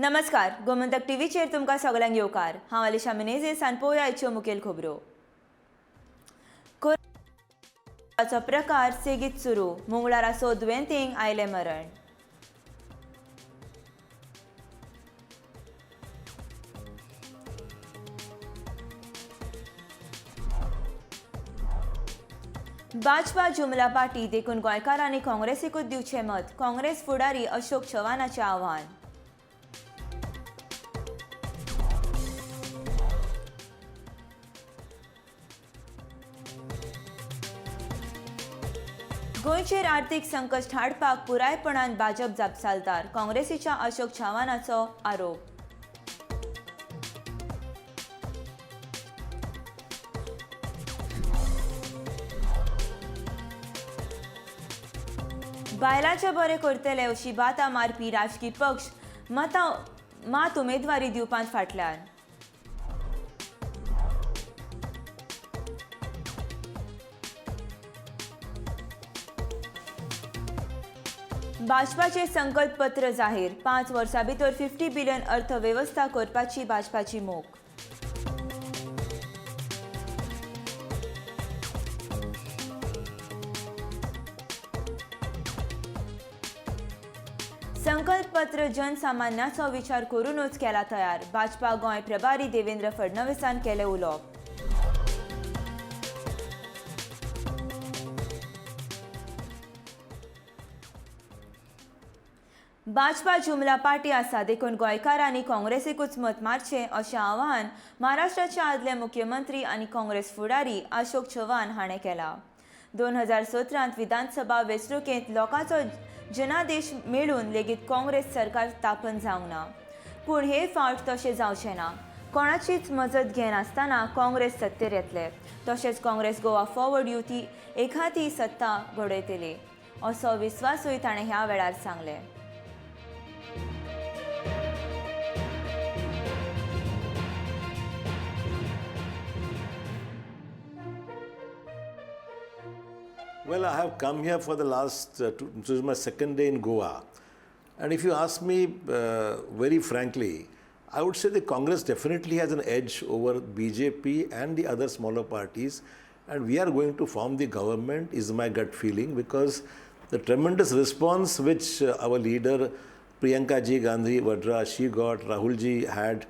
नमस्कार, गोमंतक टीव्हीचेर तुमकां सगळ्यांक येवकार। हांव अलिशा मिनेझे सांपोया आयच्यो मुखेल खबरो। कोरोनाचो प्रकार सेगीत सुरू, मंगळारा 6 दुयेंतींक आयले मरण। भाजपा जुमला पार्टी देखून गोंयकारांनी काँग्रेसीकूच दिवचें मत, काँग्रेस फुडारी अशोक चव्हाणाचें आव्हान। गोंयचेर आर्थीक संकट हाडपाक पुरायपणान भाजप जापसालदार, काँग्रेसीच्या अशोक चव्हाणाचो आरोप। बायलांचे बरे करतले अशी बाता मारपी राजकीय पक्ष मात उमेदवारी दिवपांत फाटल्यान। भाजपाचे संकल्प पत्र जाहीर, 5 वर्सां भितर 50 बिलियन अर्थवेवस्था करपाची भाजपाची मोख। संकल्प पत्र जनसामान्याचो विचार करूनच केला तयार, भाजपा गोंय प्रभारी देवेंद्र फडणवीसान केले उलोवप। भाजपा जुमला पार्टी आसा देखून गोंयकारांनी काँग्रेसीकूच मत मारचें अशें आवाहन महाराष्ट्राचे आदले मुख्यमंत्री आनी काँग्रेस फुडारी अशोक चव्हाण हाणें केलां। 2017 विधानसभा वेंचणुकेंत लोकांचो जनादेश मेळून लेगीत काँग्रेस सरकार स्थापन जावंक ना, पूण हे फावट तशें जावचें ना। कोणाचीच मजत घेनासतना काँग्रेस सत्तेर येतले, तशेंच काँग्रेस गोवा फॉरवर्ड युती एखादी सत्ता घडयतली असो विस्वासूय ताणें ह्या वेळार सांगलें। Well, I have come here for the last, this is my second day in Goa. And if you ask me very frankly, I would say the Congress definitely has an edge over BJP and the other smaller parties. And we are going to form the government is my gut feeling, because the tremendous response which our leader Priyanka Ji Gandhi Vadra, she got, Rahul Ji had,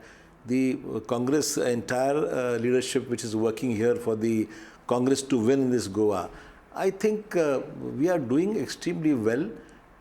the Congress entire leadership which is working here for the Congress to win in this Goa. I think we are doing extremely well,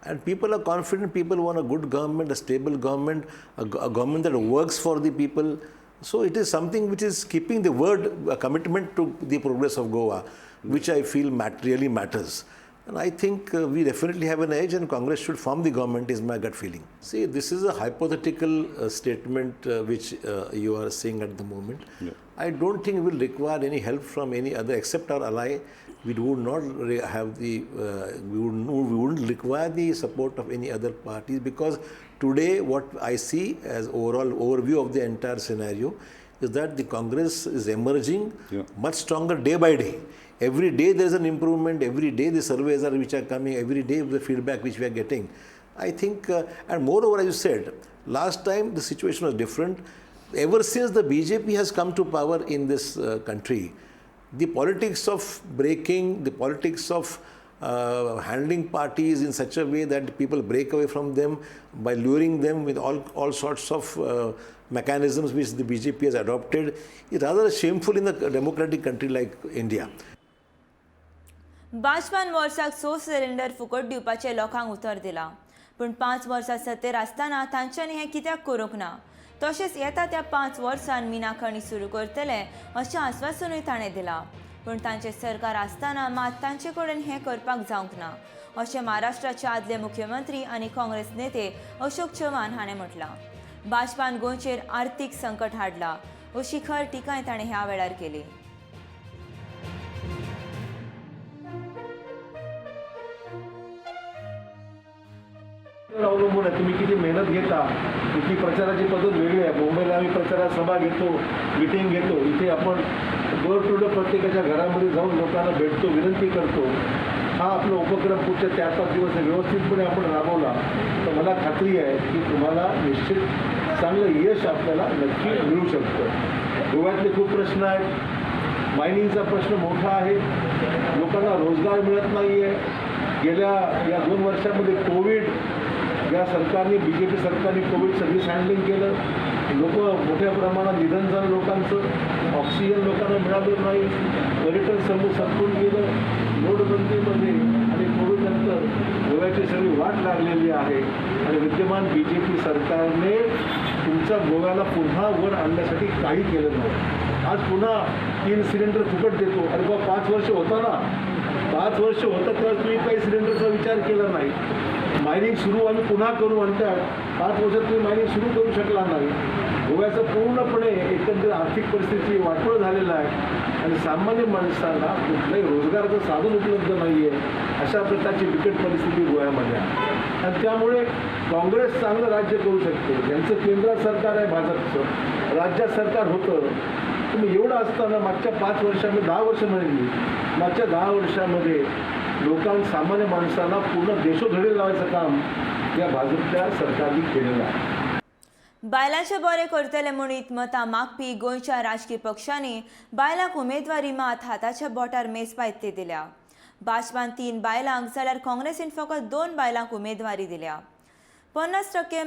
and people are confident. People want a good government, a stable government, a government that works for the people. So it is something which is keeping the word, a commitment to the progress of Goa, which I feel really matters. And I think we definitely have an edge, and Congress should form the government is my gut feeling. See, this is a hypothetical statement which you are saying at the moment. Yeah. I don't think we will require any help from any other except our ally. We would not have the, we wouldn't require the support of any other parties, because today what I see as overall overview of the entire scenario is that the Congress is emerging much stronger day by day. Every day there is an improvement, every day the surveys are which are coming, every day the feedback which we are getting. I think, and moreover, as you said, last time the situation was different. Ever since the BJP has come to power in this country, the politics of breaking, the politics of handling parties in such a way that people break away from them by luring them with all sorts of mechanisms which the BJP has adopted is rather shameful in a democratic country like India. भाजपान वर्साक 6 cylinder फुकट दिवपाचे लोकांक उतर दिला, पण 5 वर्सां सत्तेर आसतना तांच्यांनी हें कित्याक करूंक ना। तशेंच येता त्या 5 वर्सांत मिनाखणी सुरू करतले अशें आश्वासनूय ताणें दिलां, पण तांचें सरकार आसतना मात तांचे कडेन हें करपाक जावंक ना अशें महाराष्ट्राचे आदले मुख्यमंत्री आनी काँग्रेस नेते अशोक चव्हाण हाणें म्हटलां। भाजपान गोंयचेर आर्थीक संकट हाडलां अशी खर टिकाय ताणें ह्या वेळार केली। अवलंबून आहे, तुम्ही किती मेहनत घेता, इथली प्रचाराची पद्धत वेगळी आहे। मुंबईला आम्ही प्रचारात सभा घेतो, मिटिंग घेतो, इथे आपण डोर टू डोर प्रत्येकाच्या घरामध्ये जाऊन लोकांना भेटतो, विनंती करतो। हा आपला उपक्रम पुढच्या 4-5 दिवस व्यवस्थितपणे आपण राबवला तर मला खात्री आहे की तुम्हाला निश्चित चांगलं यश आपल्याला नक्की मिळू शकतं. गोव्यातले खूप प्रश्न आहेत. मायनिंगचा प्रश्न मोठा आहे. लोकांना रोजगार मिळत नाही आहे. गेल्या या 2 वर्षामध्ये कोविड या सरकारने BJP सरकारने कोविड सर्व्हिस हँडलिंग केलं. लोक मोठ्या प्रमाणात निधन झालं लोकांचं. ऑक्सिजन लोकांना मिळालं नाही. पर्यटन समूह संपून गेलं. नोटबंदीमध्ये आणि कोविडनंतर गोव्याची सगळी वाट लागलेली आहे आणि विद्यमान BJP सरकारने तुमच्या गोव्याला पुन्हा वर आणण्यासाठी काही केलं नाही. आज पुन्हा 3 सिलेंडर फुकट देतो. अरे बा 5 वर्ष होता ना, 5 वर्ष होतं तेव्हा तुम्ही काही सिलेंडरचा विचार केला नाही. मायनिंग सुरू आम्ही पुन्हा करू म्हणतात. 5 वर्षात तुम्ही मायनिंग सुरू करू शकला नाही. गोव्याचं पूर्णपणे एकंदर आर्थिक परिस्थिती वाटोळ झालेलं आहे आणि सामान्य माणसांना कुठल्याही रोजगाराचं साधन उपलब्ध नाही आहे. अशा प्रकारची बिकट परिस्थिती गोव्यामध्ये आहे आणि त्यामुळे काँग्रेस चांगलं राज्य करू शकते. ज्यांचं केंद्रात सरकार आहे भाजपचं, राज्यात सरकार होतं. तुम्ही एवढं असताना मागच्या 5 वर्षामध्ये 10 वर्ष म्हणली मागच्या 10 वर्षामध्ये सामान्य माणसांना पूर्ण देशोधडी लावायचं काम या भाजपच्या सरकारने केलेलं आहे. बायलांचे बरे करतले म्हणीत मतां मागपी गोंयच्या राजकीय पक्षांनी बायलांक उमेदवारी मात हाताच्या बोटार मेजपायत ते दिल्या. भाजपान 3 बायलांक जाल्यार काँग्रेसीन फकत 2 बायलांक उमेदवारी दिल्या. 50%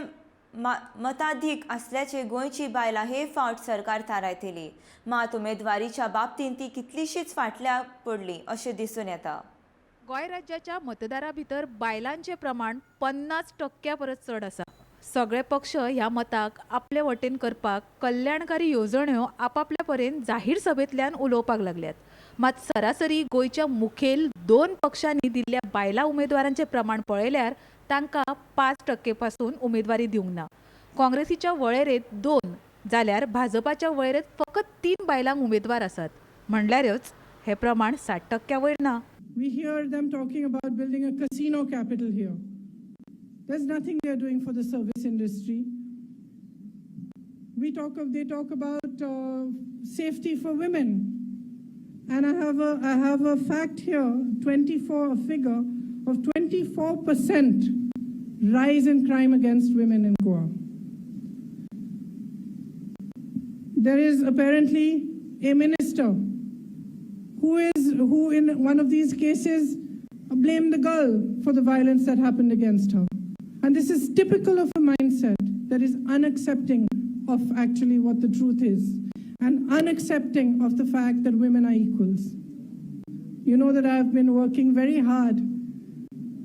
मताधिक असल्याचे गोंयची बायलां हे फावट सरकार थारायतली. मात उमेदवारीच्या बाबतींत ती कितलीशीच फाटल्या पडली अशें दिसून येता. गोंय राज्याच्या मतदारा भितर बायलांचे प्रमाण 50% परस चड आसा. सगळे पक्ष ह्या मताक आपले वटेन करपाक कल्याणकारी येवजण्यो आपापल्या परेन जाहीर सभेंतल्यान उलोवपाक लागल्यात. मात सरासरी गोंयच्या मुखेल 2 पक्षांनी दिल्ल्या बायलां उमेदवारांचे प्रमाण पळयल्यार तांकां 5% पासून उमेदवारी दिवंक ना. काँग्रेसीच्या वळेरेंत 2 जाल्यार भाजपाच्या वळेरेंत फकत 3 बायलांक उमेदवार आसात. म्हणल्यारच हे प्रमाण 60% वयर ना. We hear them talking about building a casino capital here. There's nothing they're doing for the service industry. They talk about safety for women. And I have a fact here, a figure of 24% rise in crime against women in Goa. There is apparently a minister who in one of these cases blamed the girl for the violence that happened against her. And this is typical of a mindset that is unaccepting of actually what the truth is and unaccepting of the fact that women are equals. You know that I have been working very hard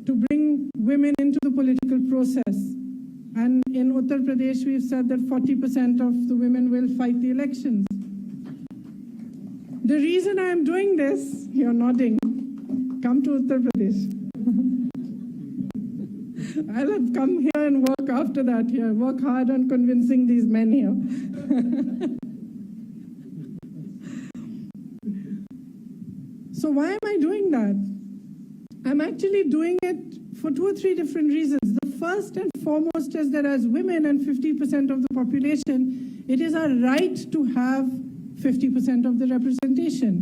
to bring women into the political process. And in Uttar Pradesh, we've said that 40% of the women will fight the elections. The reason I am doing this, you're nodding, come to Uttar Pradesh. I'll have come here and work after that here, work hard on convincing these men here. So why am I doing that? I'm actually doing it for 2 or 3 different reasons. The first and foremost is that as women and 50% of the population, it is our right to have 50% of the representation.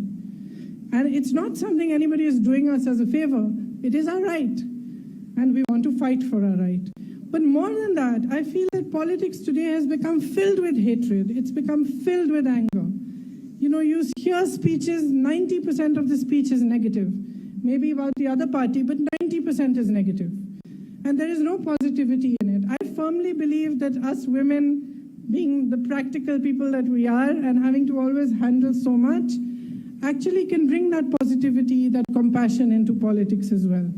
And it's not something anybody is doing us as a favor. It is our right. And we want to fight for our right. But more than that, I feel that politics today has become filled with hatred. It's become filled with anger. You know, you hear speeches, 90% of the speech is negative. Maybe about the other party, but 90% is negative. And there is no positivity in it. I firmly believe that us women, being the practical people that we are and having to always handle so much, actually can bring that positivity, that compassion into politics as well.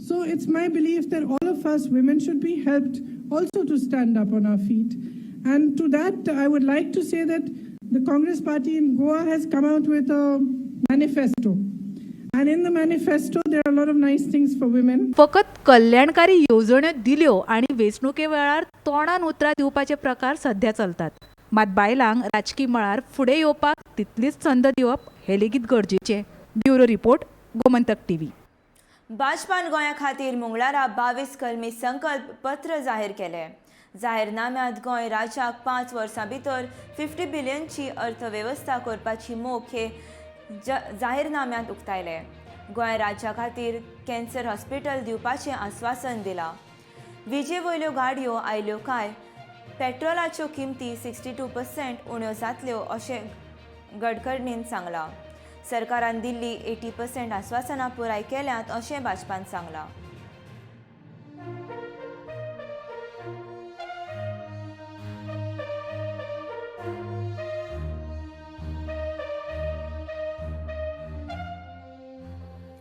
So it's my belief that all of us women should be helped also to stand up on our feet. And to that, I would like to say that the Congress party in Goa has come out with a manifesto. And in the manifesto, there are a lot of nice things for women. फकत कल्याणकारी येवजण्यो दिल्यो आणि वेंचणुके वेळार तोंडान उतरां दिवपाचे प्रकार सध्या चलतात. मात बायलांक राजकीय मळार फुडें येवपाक तितलीच संद दिवप हे लेगीत गरजेचें. Bureau report, Gomantak TV. भाजपान गोंया खातीर मंगळारा 22 कलमी संकल्प पत्र जाहीर केले. जाहीरनाम्यांत गोंय राज्याक 5 वर्सां भितर 50 बिलियनची अर्थवेवस्था करपाची मोख हे जाहीरनाम्यांत उक्तायले. गोंय राज्या खातीर कॅन्सर हॉस्पिटल दिवपाचें आस्वासन दिलां. विजे वयल्यो गाडयो आयल्यो काय पेट्रोलाच्यो किमती 62% उण्यो जातल्यो अशें गडकरीन सांगलां. सरकारान दिल्ली 80% आस्वासनां पुराय केल्यांत अशें भाजपान सांगलां.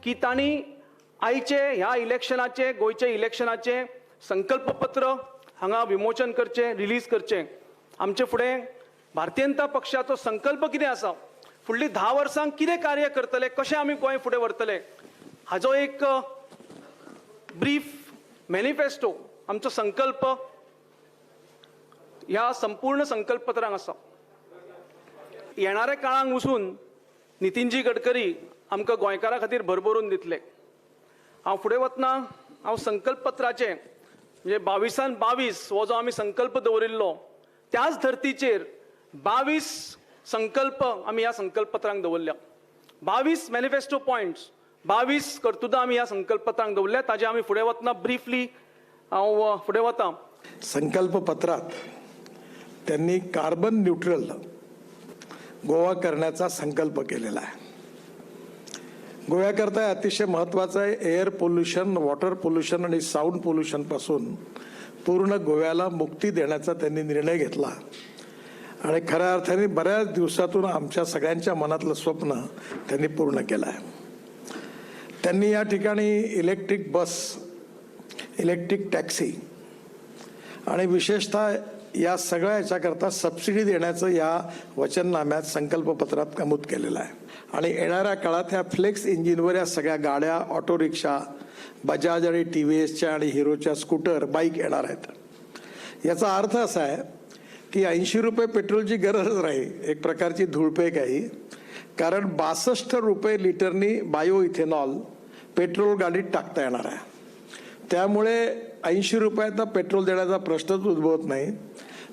की तांणी आयचे ह्या इलेक्शनाचे गोंयचे इलेक्शनाचे संकल्पपत्र हांगा विमोचन करचें रिलीज करचें. आमचे फुडें भारतीय जनता पक्षाचो संकल्प कितें आसा, फुडलीं 10 वर्सां कितें कार्य करतले, कशें आमी गोंय फुडें व्हरतले हाजो एक ब्रीफ मॅनिफेस्टो आमचो संकल्प ह्या संपूर्ण संकल्पपत्रांत आसा. येणाऱ्या काळांत वचून नितीनजी गडकरी आमकां गोंयकारां खातीर भरभरून दितले. हांव फुडें वतना हांव संकल्पपत्राचे म्हणजे 22 हो जो आमी संकल्प दवरिल्लो त्याच धर्तीचेर 22 संकल्प आमी ह्या संकल्पपत्रांक दवरल्या. 22 मॅनिफेस्टो पॉयंट्स 22 कर्तुदां आमी ह्या संकल्पपत्रांक दवरल्या. ताजे आमी फुडें वतना ब्रीफली हांव फुडें वता. संकल्पपत्रात त्यांनी कार्बन न्यूट्रल गोवा करण्याचा संकल्प केलेला आहे. गोव्याकरता अतिशय महत्त्वाचं आहे एअर पोल्युशन, वॉटर पोल्युशन आणि साऊंड पोल्युशन पासून पूर्ण गोव्याला मुक्ती देण्याचा त्यांनी निर्णय घेतला. आणि खऱ्या अर्थाने बऱ्याच दिवसातून आमच्या सगळ्यांच्या मनातलं स्वप्न त्यांनी पूर्ण केलं आहे. त्यांनी या ठिकाणी इलेक्ट्रिक बस, इलेक्ट्रिक टॅक्सी आणि विशेषतः या सगळ्या याच्याकरता सबसिडी देण्याचं या वचननाम्यात संकल्पपत्रात नमूद केलेलं आहे. आणि येणाऱ्या काळात ह्या फ्लेक्स इंजिनवर या सगळ्या गाड्या, ऑटो रिक्षा, बजाज आणि TVSच्या आणि हिरोच्या स्कूटर, बाईक येणार आहेत. याचा अर्थ असा आहे की 80 रुपये पेट्रोलची गरज नाही, एक प्रकारची धूळपेक आहे. कारण 62 रुपये लिटरनी बायो इथेनॉल पेट्रोल गाडीत टाकता येणार आहे. त्यामुळे 80 रुपयाचा पेट्रोल देण्याचा प्रश्नच उद्भवत नाही.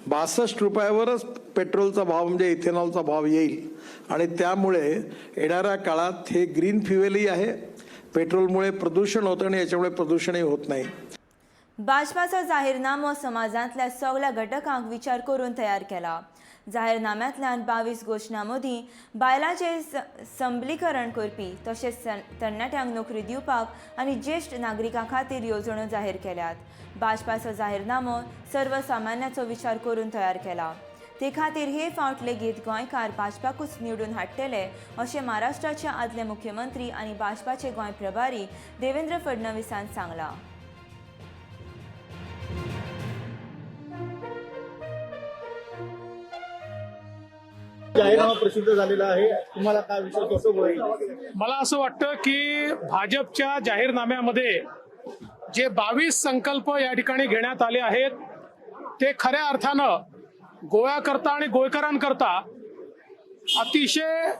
62 रुपयावरच पेट्रोलचा भाव म्हणजे इथेनॉलचा भाव येईल. आणि त्यामुळे येणाऱ्या काळात हे ग्रीन फ्युएलही आहे. पेट्रोलमुळे प्रदूषण होतं आणि याच्यामुळे प्रदूषणही होत नाही. भाजपाचो जाहीरनामो समाजांतल्या सगळ्या घटकांक विचार करून तयार केला. जाहीरनाम्यांतल्यान 22 घोशणा मदीं बायलांचें सबलीकरण करपी तशेंच तरणाट्यांक नोकरी दिवपाक आनी ज्येश्ठ नागरिकां खातीर येवजण्यो जाहीर केल्यात. भाजपाचो जाहीरनामो सर्वसामान्याचो विचार करून तयार केला. ते खातीर हे फावट लेगीत गोंयकार भाजपाकूच निवडून हाडटले अशें महाराष्ट्राचे आदले मुख्यमंत्री आनी भाजपाचे गोंय प्रभारी देवेंद्र फडणवीसान सांगलां. जाहीरनामा प्रसिद्ध झालेला आहे, तुम्हाला काय विचार कसं होईल? मला असं वाटतं की भाजपच्या जाहीरनाम्यामध्ये जे 22 संकल्प या ठिकाणी घेण्यात आले आहेत ते खऱ्या अर्थानं गोव्याकरता आणि गोयकरांकरता अतिशय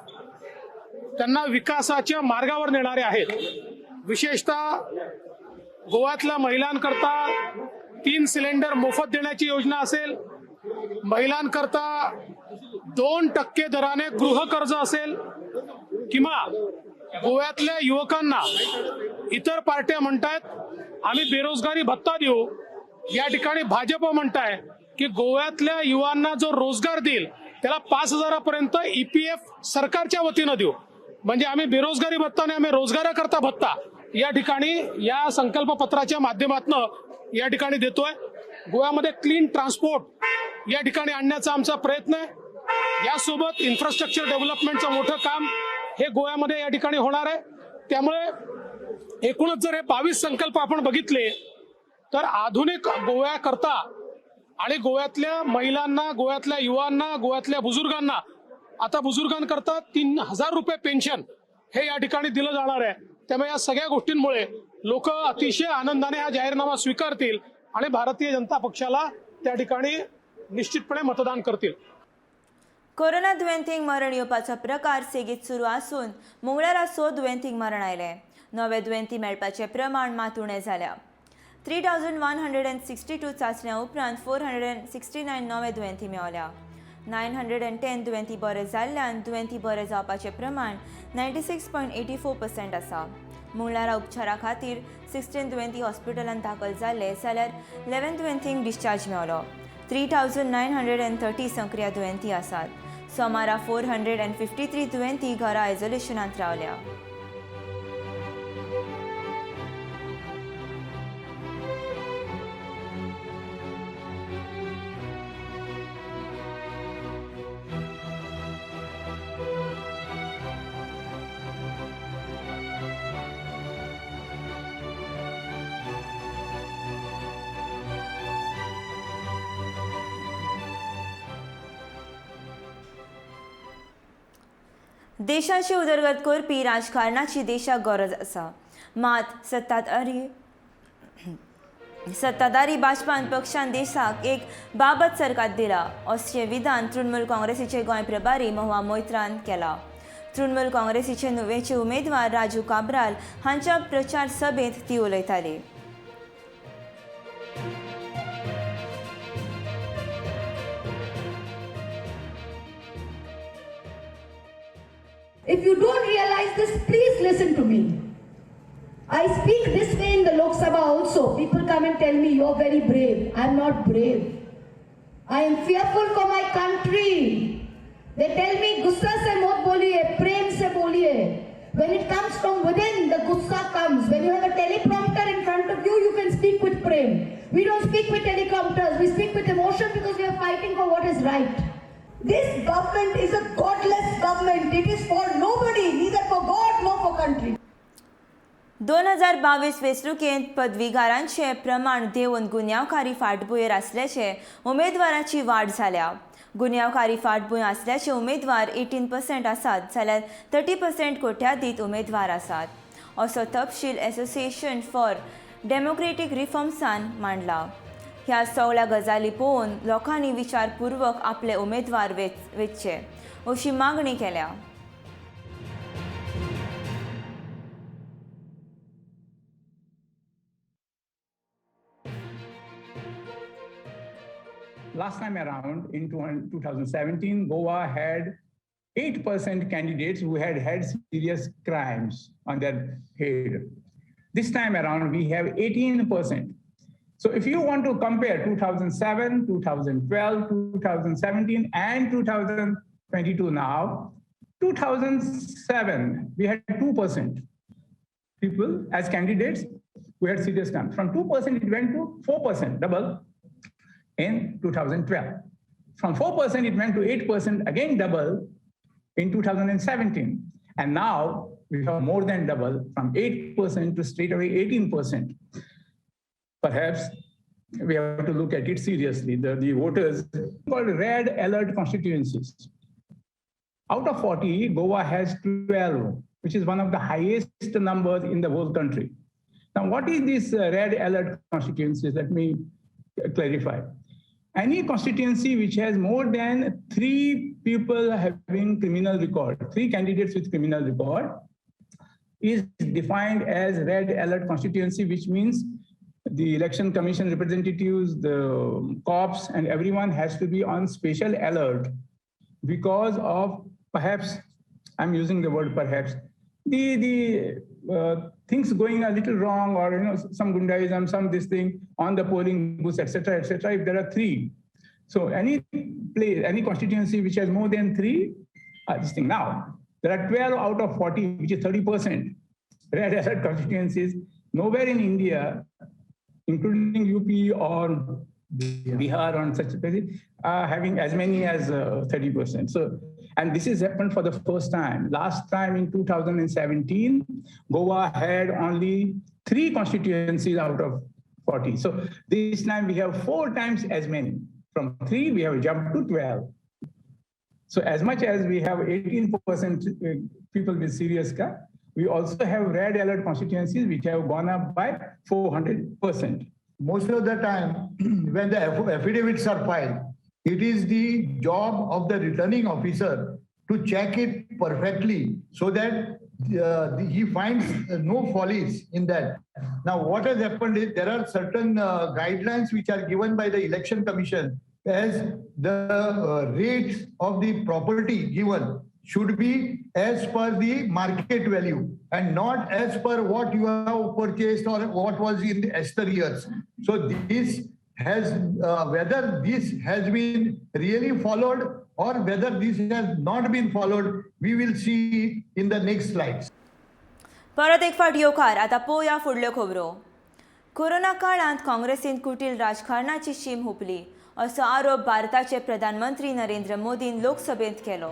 त्यांना विकासाच्या मार्गावर नेणारे आहेत. विशेषतः गोव्यातल्या महिलांकरता 3 सिलेंडर मोफत देण्याची योजना असेल, महिलांकरता 2% दराने गृहकर्ज असेल, किंवा गोव्यातल्या युवकांना इतर पार्ट्या म्हणतायत आम्ही बेरोजगारी भत्ता देऊ, या ठिकाणी भाजप म्हणताय की गोव्यातल्या युवांना जो रोजगार देईल त्याला 5,000 पर्यंत EPF सरकारच्या वतीनं देऊ. म्हणजे आम्ही बेरोजगारी भत्ता आणि आम्ही रोजगाराकरता भत्ता या ठिकाणी या संकल्पपत्राच्या माध्यमातून या ठिकाणी देतोय. गोव्यामध्ये क्लीन ट्रान्सपोर्ट या ठिकाणी आणण्याचा आमचा प्रयत्न आहे. यासोबत इन्फ्रास्ट्रक्चर डेव्हलपमेंटचं मोठं काम हे गोव्यामध्ये या ठिकाणी होणार आहे. त्यामुळे एकूणच जर हे 22 संकल्प आपण बघितले तर आधुनिक गोव्याकरता आणि गोव्यातल्या महिलांना, गोव्यातल्या युवांना, गोव्यातल्या बुजुर्गांना, आता बुजुर्गांकरता 3,000 रुपये पेन्शन हे या ठिकाणी दिलं जाणार आहे. त्यामुळे या सगळ्या गोष्टींमुळे लोक अतिशय आनंदाने हा जाहीरनामा स्वीकारतील आणि भारतीय जनता पक्षाला त्या ठिकाणी निश्चितपणे मतदान करतील. कोरोना दुयेंतींक मरण येवपाचो प्रकार सेगीत सुरू आसून मंगळारा 6 दुयेंतींक मरण आयले. नवे दुयेंती मेळपाचें प्रमाण मात उणें जाल्या. 3,162 चांचण्या उपरांत 469 नवे दुयेंती मेळ्ळ्या. 910 दुयेंती बरे जाल्ल्यान दुयेंती बरे जावपाचें प्रमाण 96.84% आसा. मुळारा उपचारा खातीर 16 दुयेंती हॉस्पिटलांत दाखल जाल्ले जाल्यार 11 दुयेंतींक डिस्चार्ज मेळ्ळो. 3,930 सक्रिय दुयेंती आसात. सोमारा 453 दुयेंती घरा आयसोलेशनांत रावल्या. देशाची उदरगत करपी राजकारणाची देशाक गरज आसा. मात सत्ताधारी भाजपान पक्षान देशाक एक बाबत सरकार दिला अशें विधान तृणमूल काँग्रेसीचे गोंय प्रभारी महुआ मोइत्रान केला. तृणमूल काँग्रेसीचे नुवेचे उमेदवार राजू काब्राल हांच्या प्रचार सभेत ती उलयताली. If you don't realize this, please listen to me. I speak this way in the Lok Sabha also. People come and tell me, you're very brave. I'm not brave. I am fearful for my country. They tell me, gussa se mot boliye, prem se boliye. When it comes from within, the gussa comes. When you have a teleprompter in front of you, you can speak with prem. We don't speak with teleprompters. We speak with emotion because we are fighting for what is right. This government is a godless government. It is for nobody, neither for God nor for country. 2022 वेंचणुकेंत पदवीधरांचे प्रमाण देंवन गुन्यांवकारी फाटभुंयेर आसल्याचे उमेदवारांची वाड जाल्या. गुन्यांवकारी फाटभुंय आसल्याचे उमेदवार 18% आसात जाल्यार 30% कोट्यादीत उमेदवार आसात असो तपशील एसोसिएशन फॉर डेमोक्रेटीक रिफॉर्म्सान मांडला. ह्या सगळ्या गजाली पळोवन लोकांनी विचारपूर्वक आपले उमेदवार वेंचचे अशी मागणी केल्या. Last time around, in 2017, Goa had 8% candidates who had had serious crimes on their head. This time around, we have 18%. So if you want to compare 2007, 2012, 2017, and 2022 now, 2007, we had 2% people as candidates who had serious crimes. From 2%, it went to 4%, double, in 2012. From 4%, it went to 8%, again double, in 2017. And now, we have more than double, from 8% to straight away 18%. Perhaps we have to look at it seriously. The voters called red alert constituencies. Out of 40, Goa has 12, which is one of the highest numbers in the whole country. Now, what is this red alert constituencies? Let me clarify. Any constituency which has more than 3 people having criminal record, 3 candidates with criminal record, is defined as red alert constituency, which means the election commission representatives, the cops, and everyone has to be on special alert because of perhaps, I'm using the word perhaps, the things going a little wrong, or some gundaism, some this thing on the polling booths, etc., etc. If there are 3, so any place, any constituency which has more than 3, this thing. Now there are 12 out of 40, which is 30% red alert constituencies. Nowhere in India, including UP or Bihar or such places, having as many as 30%. So, and this has happened for the first time. Last time in 2017, Goa had only 3 constituencies out of 40. So this time we have 4 times as many. From 3, we have jumped to 12. So as much as we have 18% people with serious crime, we also have red alert constituencies which have gone up by 400%. Most of the time, when the affidavits are filed, it is the job of the returning officer to check it perfectly so that he finds no follies in that. Now, what has happened is there are certain guidelines which are given by the election commission as the rates of the property given should be as per the market value and not as per what you have purchased or what was in the Esther years. So this has whether this has been really followed or whether this has not been followed, we will see in the next slides. परत एक फावट येवकार आतां पळोवया फुडल्यो खबरो. Corona काळांत काँग्रेसीन कुटील राजकारणाची शीम हुपली असो आरोप भारताचे प्रधानमंत्री नरेंद्र मोदीन लोकसभेंत केलो.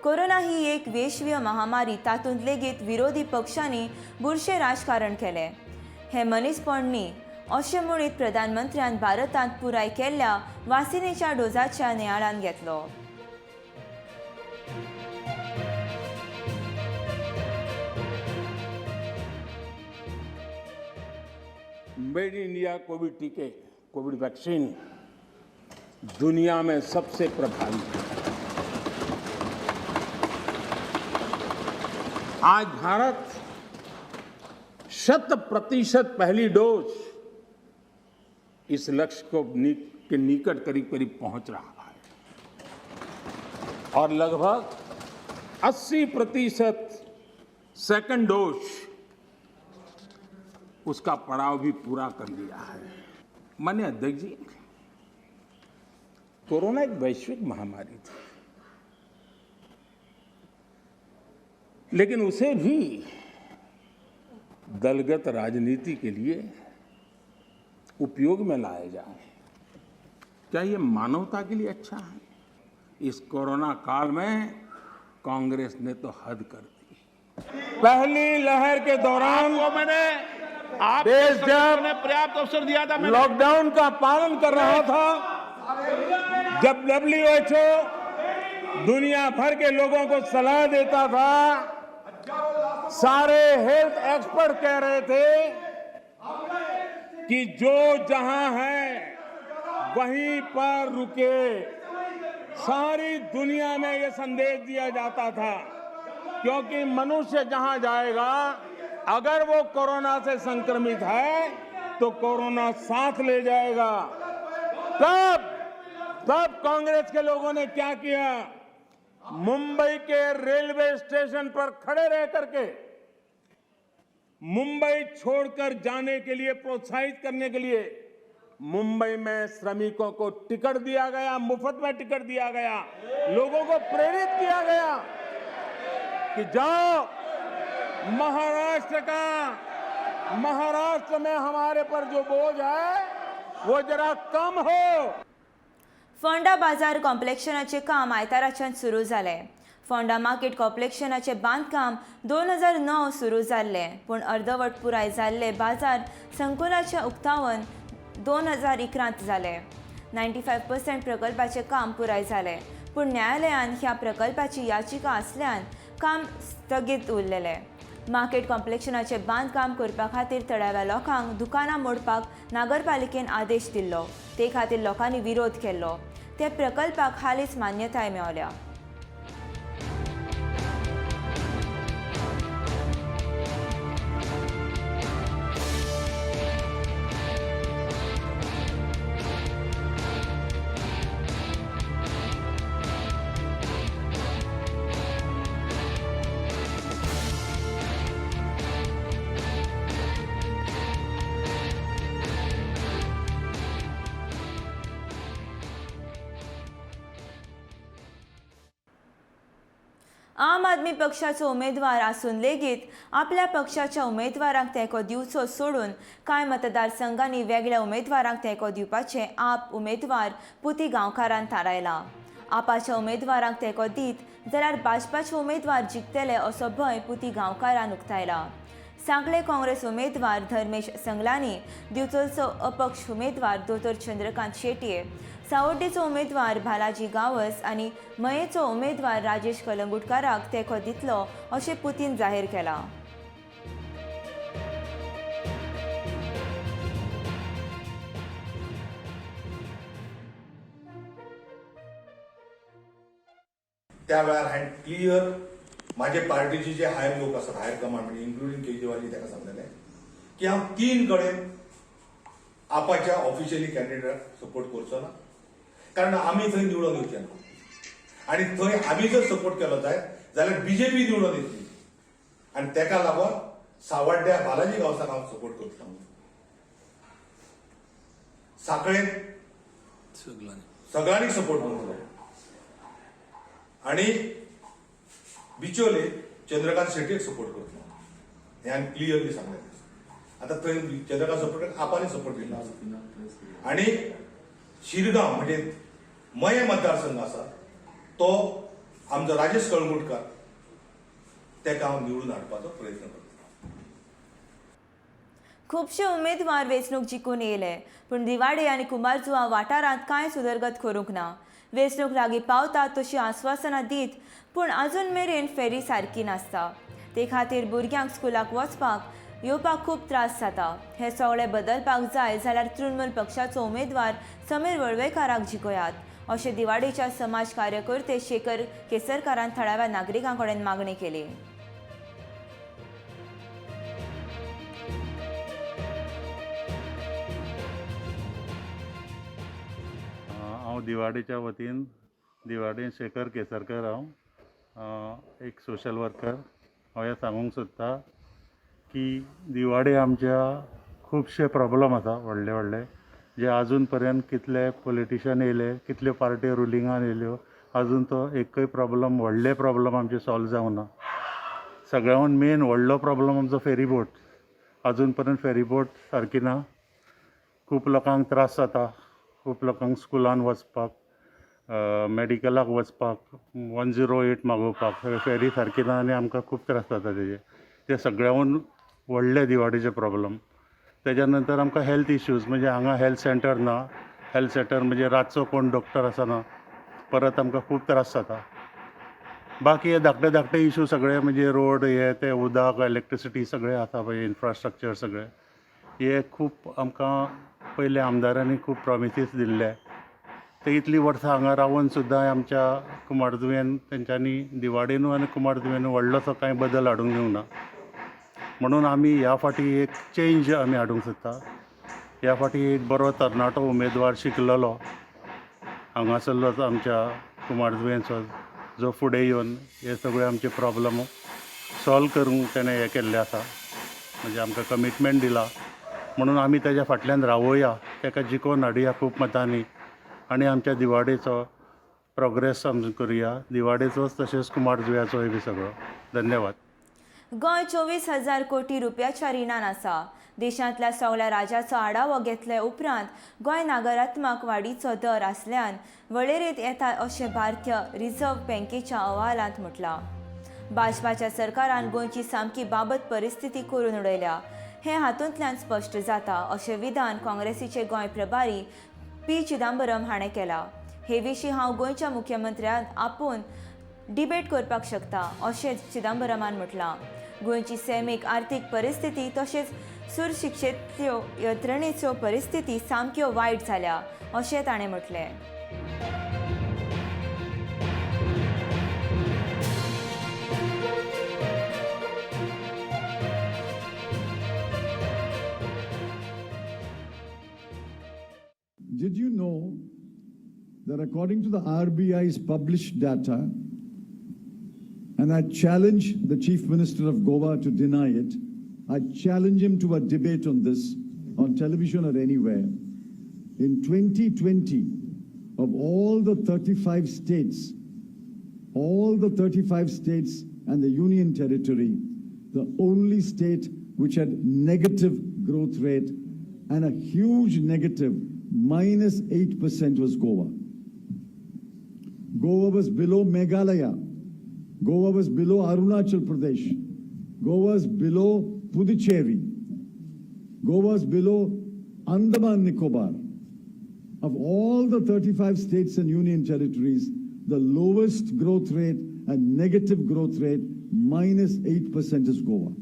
कोरोना ही एक वैश्वीय महामारी, तातूंत लेगीत विरोधी पक्षांनी बुरशें राजकारण केलें. हें मनीसपण न्ही अशें म्हणीत प्रधानमंत्र्यान भारतांत पुराय केल्ल्या वासिनेच्या डोजाच्या नियाळान घेतलो. मेड इन इंडिया कोविड टीके, कोविड वैक्सीन दुनिया में सबसे प्रभावी है. आज भारत 100% पहली डोज इस लक्ष्य के निकट करीब करीब पहुंच रहा है और लगभग 80% सेकंड डोज उसका पड़ाव भी पूरा कर लिया है. माननीय अध्यक्ष जी, कोरोना एक वैश्विक महामारी थी, लेकिन उसे भी दलगत राजनीति के लिए उपयोग में लाया जाए, क्या ये मानवता के लिए अच्छा है? इस कोरोना काल में कांग्रेस ने तो हद कर दी. पहली लहर के दौरान मैंने देश जब पर्याप्त अवसर दिया था, लॉकडाउन का पालन कर रहा था, जब WHO दुनिया भर के लोगों को सलाह देता था, सारे हेल्थ एक्सपर्ट कह रहे थे कि जो जहां है वहीं पर रुके. सारी दुनिया में यह संदेश दिया जाता था, क्योंकि मनुष्य जहां जाएगा, अगर वो कोरोना से संक्रमित है तो कोरोना साथ ले जाएगा. तब कांग्रेस के लोगों ने क्या किया? मुंबई के रेलवे स्टेशन पर खड़े रह करके मुंबई छोड़कर जाने के लिए प्रोत्साहित करने के लिए मुंबई में श्रमिकों को टिकट दिया गया, मुफ्त में टिकट दिया गया, लोगों को प्रेरित किया गया कि जाओ महाराष्ट्र में हमारे पर जो बोझ है वो जरा कम हो. फोंडा बाजार कॉम्प्लेक्शनाचे काम आयताराच्यान सुरू जालें. फोंडा मार्केट कॉम्प्लेक्शनाचे बांदकाम 2009 सुरू जाल्लें, पूण अर्दवट पुराय जाल्ले बाजार संकुलाचे उक्तावण 2011 जालें. 95% प्रकल्पाचें काम पुराय जालें, पूण न्यायालयान ह्या प्रकल्पाची याचिका आसल्यान काम स्थगीत उरलेलें. मार्केट कॉम्प्लेक्शनाचे बांदकाम करपा खातीर थळाव्या लोकांक दुकानां मोडपाक नगरपालिकेन आदेश दिल्लो. ते खातीर लोकांनी विरोध केल्लो. ते प्रकल्पाक हालींच मान्यताय मेळ्ळ्या. आम आदमी पक्षाचो उमेदवार आसून लेगीत आपल्या पक्षाच्या उमेदवारांक तेंको दिवचो सोडून कांय मतदारसंघांनी वेगळ्या उमेदवारांक तेंको दिवपाचें आप उमेदवार पुती गांवकारान थारायला. आपाच्या उमेदवारांक तेंको दीत जाल्यार भाजपाचे उमेदवार जिखतले असो भंय पुती गांवकारान उक्तायला. सांगले काँग्रेस उमेदवार धर्मेश संगलानी, दिवचलचो अपक्ष उमेदवार दोतोर चंद्रकांत शेटये, सावड्डेचो उमेदवार बालाजी गांवस आनी मयेचो उमेदवार राजेश कलंगुटकाराक तेंको दितलो अशें पुतीन जाहीर केलां. त्या वेळार हांवें क्लियर माझे पार्टीचे जे हायर लोक आसात, हायर कमांड म्हणजे इन्क्लुडींग केजरीवाल ताका सांगलेलें की हांव 3 कडेन आपाच्या ऑफिशियली कॅन्डिडेटाक सपोर्ट करचो ना. कारण आम्ही थंय निवडून येवचे ना आणि थंय आम्ही जर सपोर्ट केलो जायत जाल्यार बीजेपी निवडून येतली आणि तेका लागून सावड्ड्या बालाजी गांवसाक हांव सपोर्ट करता. साखळेंत सगळ्यांनी सपोर्ट करतलो आणि बिचोले चंद्रकांत शेट्टीक सपोर्ट करतलो हे हांवें क्लियरली सांगलें. आता थंय चंद्रकांत सपोर्ट आपानी सपोर्ट केला आणि शिरगांव म्हणजे मये मतदारसंघ आसा तो आमचो राजेश कळंगुटकार तेका हांव निवडून हाडपाचो प्रयत्न करता. खुबशे उमेदवार वेंचणूक जिखून येयले पूण दिवाडे आनी कुंभारजुवा वाठारांत कांय सुदरगत करूंक ना. वेंचणूक लागीं पावता तशी आस्वासनां दीत पूण अजून मेरेन फेरी सारकी नासता. ते खातीर भुरग्यांक स्कुलाक वचपाक येवपाक खूब त्रास जाता. हे सगळें बदलपाक जाय जाल्यार तृणमूल पक्षाचो उमेदवार समीर वळवयकाराक जिखोयात अशें दिवाडेच्या समाज कार्यकर्ते शेखर केसरकारान थळाव्या नागरिकां कडेन मागणी केली. हांव दिवाडेच्या वतीन दिवाडे शेखर केसरकर हांव एक सोशल वर्कर. हांव हें सांगूंक सोदतां की दिवाडे आमच्या खुबशे प्रॉब्लम आसा व्हडले व्हडले जे आजून पर्यंत कितले पॉलिटिशियन येयले कितल्यो पार्टी रुलिंगान येयल्यो आजून तो एकय प्रॉब्लम व्हडले प्रॉब्लम आमचे सॉल्व जावंक ना. सगळ्यान मेन व्हडलो प्रॉब्लम आमचो फेरीबोट. आजून पर्यंत फेरीबोट सारकी ना. खूब लोकांक त्रास जाता. खूब लोकांक स्कुलान वचपाक मेडिकलाक वचपाक 108 मागोवपाक फेरी सारकी ना आनी आमकां खूब त्रास जाता तेजे. ते सगळ्यान व्हडले दिवाडेचे प्रॉब्लम. तेज्या नंतर आमकां हेल्थ इश्यूज म्हणजे हांगा हेल्थ सेंटर ना. हेल्थ सेंटर म्हणजे रातचो कोण डॉक्टर आसना. परत आमकां खूब त्रास जाता. बाकी हे धाकटे धाकटे इश्यू सगळे म्हणजे रोड हे ते उदक इलेक्ट्रिसिटी सगळे आसा पळय इन्फ्रास्ट्रक्चर सगळे हे खूब आमकां पयले आमदारांनी खूब प्रॉमिसीस दिल्ले. ते इतलीं वर्सां हांगा रावन सुद्दां आमच्या कुमारजुव्यान तेंच्यांनी दिवाडेनू आनी कुमारजुव्यानू व्हडलोसो कांय बदल हाडूंक दिवंक ना. म्हणून आमी ह्या फाटी एक चेंज आमी हाडूंक सोदता. ह्या फाटी एक बरो तरणाटो उमेदवार शिकलेलो हांगासरलो आमच्या कुमारजुव्यांचो जो फुडें येवन हे सगळे आमचे प्रॉब्लम सॉल्व करूंक तेणें हें केल्लें आसा. म्हणजे आमकां कमिटमेंट दिला म्हणून आमी तेज्या फाटल्यान रावोया तेका जिखोवन हाडुया खूब मतांनी आनी आमच्या दिवाडेचो प्रोग्रेस आमी करुया. दिवाडेचोच तशेंच कुमारजुव्याचोय बी सगळो. धन्यवाद. गोंय 24,000 कोटी रुपयाच्या रिणान आसा. देशांतल्या सगळ्या राज्याचो आढावो घेतले उपरांत गोंय नागरात्मक वाडीचो दर आसल्यान वळेरेंत येता अशें भारतीय रिझर्व्ह बँकेच्या अहवालांत म्हटलां. भाजपाच्या सरकारान गोंयची सामकी बाबत परिस्थिती करून उडयल्या हें हातूंतल्यान स्पश्ट जाता अशें विधान काँग्रेसीचे गोंय प्रभारी पी चिदंबरम हाणें केलां. हे विशीं हांव गोंयच्या मुख्यमंत्र्यान आपोवन डिबेट करपाक शकता अशें चिदंबरमान म्हटलां. गोंयची सैमीक आर्थीक परिस्थिती तशेंच सुरक्षितत्यो यंत्रणेच्यो परिस्थिती सामक्यो वायट जाल्या अशें ताणें म्हटलें. Did you know that according to the RBI's published data, and I challenge the Chief Minister of Goa to deny it, I challenge him to a debate on this, on television or anywhere. In 2020, of all the 35 states and the Union Territory, the only state which had negative growth rate and a huge negative, -8% was Goa. Goa was below Meghalaya. Goa was below Arunachal Pradesh. Goa was below Puducherry. Goa was below Andaman Nicobar. Of all the 35 states and union territories, the lowest growth rate and negative growth rate, -8% is Goa.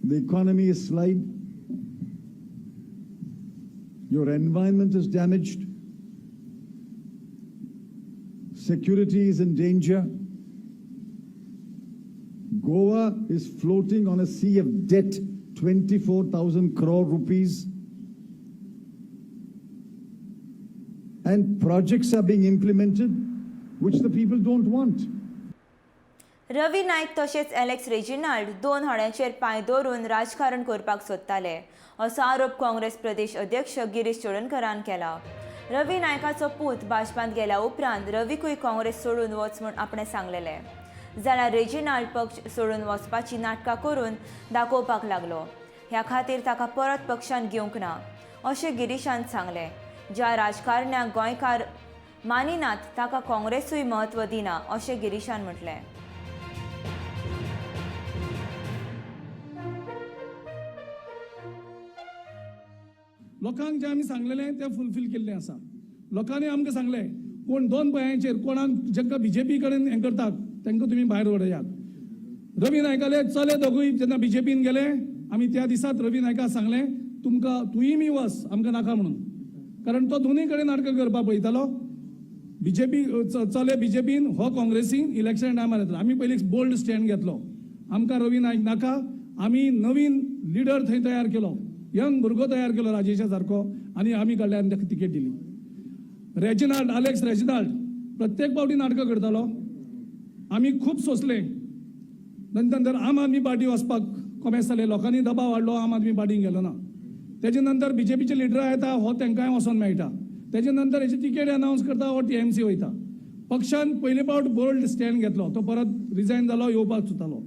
The economy is slide. Your environment is damaged. Security is in danger. Goa is floating on a sea of debt, 24,000 crore rupees. and projects are being implemented which the people don't want. रवी नाईक तशेंच Alex Reginald दोन हाड्यांचेर पांय दवरून राजकारण करपाक सोदताले असो आरोप काँग्रेस प्रदेश अध्यक्ष गिरीश चोडणकरान केला. रवी नायकाचो पूत भाजपांत गेल्या उपरांत रवीकूय काँग्रेस सोडून वच म्हूण आपणें सांगलेलें. जाल्यार रेजिनाल्ड पक्ष सोडून वचपाची नाटकां करून दाखोवपाक लागलो. ह्या खातीर ताका परत पक्षांत घेवंक ना अशें गिरीशान सांगलें. ज्या राजकारण्यांक गोंयकार मानिनात ताका काँग्रेसूय म्हत्व दिना अशें गिरीशान म्हटलें. लोकांक जें आमी सांगलेलें तें फुलफील केल्लें आसा. लोकांनी आमकां सांगलें कोण दोन पांयांचेर कोणाक जांकां बीजेपी कडेन हें करतात तांकां तुमी भायर उडयात. रवी नायकाले चले दोगूय जेन्ना बीजेपीन गेले आमी त्या दिसात रवी नायकाक सांगलें तुमकां तुयी मी वस आमकां नाका म्हणून, कारण तो दोनूय कडेन नाटकां करपाक पळयतालो. बीजेपी चले बीजेपीन हो काँग्रेसीन इलेक्शन टायमार येतलो. आमी पयलीं बोल्ड स्टँड घेतलो. आमकां रवी नायक नाका. आमी नवीन लिडर थंय तयार केलो, यंग भुरगो तयार केलो राजेशा सारको, आनी आमी कडल्यान ताका तिकेट दिली. रेजिनाल्ड एलेक्स रेजिनाल्ड प्रत्येक फावटी नाटकां करतालो. आमी खूब सोंसले. नंतर आम आदमी पार्टी वचपाक कोमेस जाले. लोकांनी दबाव हाडलो, आम आदमी पार्टीन गेलो ना. तेजे नंतर बीजेपीचे लिडर येता हो तांकांय वचोन मेळटा. तेजे नंतर हेची तिकेट अनावन्स करता हो टीएमसी वयता. पक्षान पयले फावट बोल्ड स्टँड घेतलो, तो परत रिजायन जालो, येवपाक सुतालो.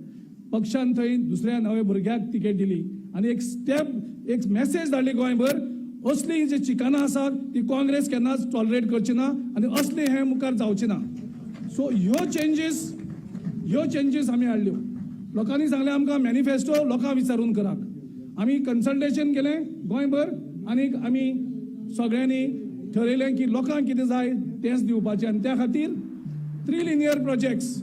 पक्षान थंय दुसऱ्या नव्या भुरग्याक तिकेट दिली आनी एक स्टेप एक मेसेज धाडली गोंयभर असली जी चिकानां आसात ती काँग्रेस केन्नाच टॉलरेट करची ना आनी असले हे मुखार जावचे ना. सो ह्यो चेंजीस आमी हाडल्यो. लोकांनी सांगलें आमकां मॅनिफेस्टो लोकांक विचारून करात. आमी कन्सल्टेशन केलें गोंयभर आनी आमी सगळ्यांनी ठरयलें की लोकांक कितें जाय तेंच दिवपाचें आनी त्या खातीर 3 लिनियर प्रोजेक्ट्स.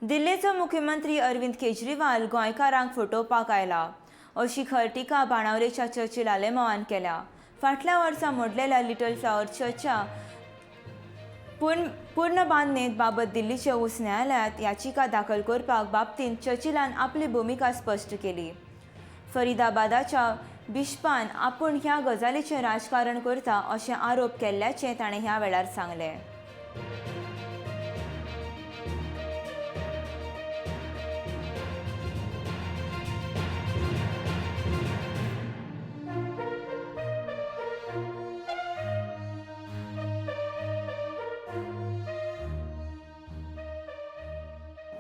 दिल्लीचो मुख्यमंत्री अरविंद केजरीवाल गोंयकारांक फटोवपाक आयला अशी खर टिका बाणावलेच्या चर्चिल आलेमावान केल्या. फाटल्या वर्सा मोडलेल्या लिटल फ्लावर चर्चच्या पूर्ण बांदणेत बाबत दिल्लीचे उच्च न्यायालयात याचिका दाखल करपाक बाबतींत चर्चिलान आपली भुमिका स्पश्ट केली. फरीदाबादाच्या बिशपान आपूण ह्या गजालीचें राजकारण करता अशें आरोप केल्ल्याचें ताणें ह्या वेळार सांगलें.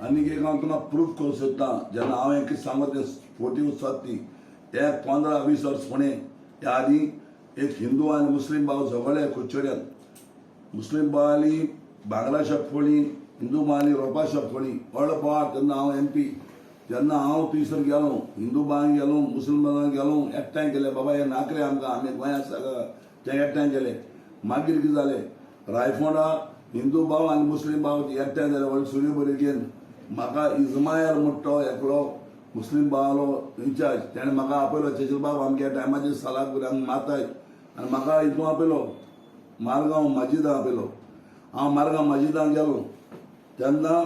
आनीक एक हांव तुमकां प्रूफ करूंक सोदतां. जेन्ना हांव एक सांगो ते फोटी वचत ती ते 15-20 वर्स फुडें त्या आदी एक हिंदू आनी मुस्लीम भाव झगडले कुचोड्यात. मुस्लीम भावाली बांगला शॉप फोडली, हिंदू भावाली रोपा शॉप फोडली. व्हडलो पावट तेन्ना हांव MP जेन्ना हांव थंयसर गेलो, हिंदू भावांक गेलो, मुस्लीम भावांक गेलो, एकठांय गेले. बाबा हे नाकले आमकां, आमी गोंय आसा ते एकठांय गेले. मागीर कितें जालें, रायफोंडा हिंदू भाव आनी मुस्लीम भाव एकठांय जाले. व्हडली सुरी बरी घेवन म्हाका इस्मायल म्हणटो एकलो मुस्लीम भावालो इंचार्ज ताणें म्हाका आपयलो. चेचल बाब आमच्या टायमाचेर सालाक भुरग्यांक मारताय आनी म्हाका हितून आपयलो, मारगांव मस्जिदां आपयलो. हांव मारगांव मस्जिदांत गेलो तेन्ना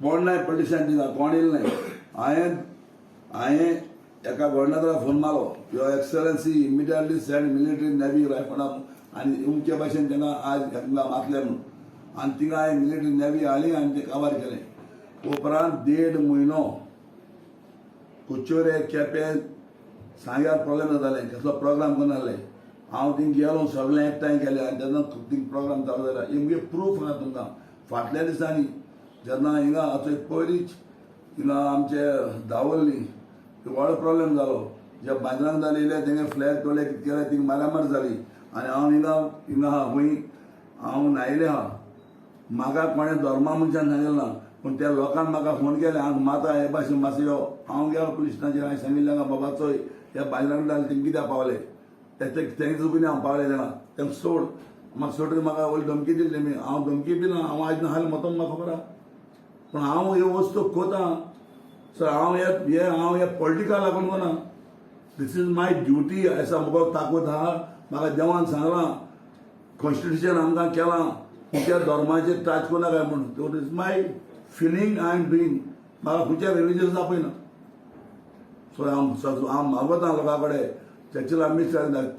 पोडनाय पोलिटिशन थिंगा कोण येयलें नाय. हांवें एका गव्हर्नराक फोन मारलो, your excellency immediately send military navy रायफोंडा आनी उमके भाशेन तांकां आज हिंगा मारले म्हणून. आनी थिंगा हांवें मिलिटरी नेव्ही हाडली आनी ते काबार केलें. उपरांत 1.5 म्हयनो कुचोरे केपें सांग्यार प्रोग्राम जाले, कसलो प्रोग्राम करून आहले. हांव थिंग गेलो, सगळें एकठांय केलें आनी तेन्ना थिंग प्रोग्राम चालू जाला. हे मुगे प्रूफ आहा तुमकां. फाटल्या दिसांनी जेन्ना हिंगा पयलींच हिंगा आमचे धांवल्ली व्हडलो प्रॉब्लेम जालो. जे बांद्रांक जालेले तेंगे फ्लॅग तोडले, कितें केलें, थिंग मारामार जाली. आनी हांव हिंगा आहा खंय हांव न्हायले आहा. म्हाका कोणें धर्मा मनशान सांगलें ना, पूण त्या लोकांक म्हाका फोन केले हांव माता हे भाशेन मातसो यो. हांव गेलो पुलीस स्टेशनाचेर. हांवें सांगिल्लें बाबा चोय हे बायलांक जालें तें कित्याक पावले तें चुकून हांव पावले तेन्ना तें सोड. म्हाका सोडून म्हाका व्हडली धमकी दिली तेमी. हांव धमकी दिना, हांव आयज नाहले मतोन म्हाका खबर आहा. पूण हांव ह्यो वस्तू कोता. सो हांव हे पॉलिटिका लागून कोना. This is my duty. ऐसा मुगो ताकद आहा. म्हाका देवान सांगलां, कॉन्स्टिट्युशन आमकां केलां, खंयच्या धर्माचेर टच कोना काय म्हणून. So it is my feeling I am doing. म्हाका खंयच्या रिलिजन्स आपयना. सो हांव मागोता लोकां कडेन चर्चिलाक मिस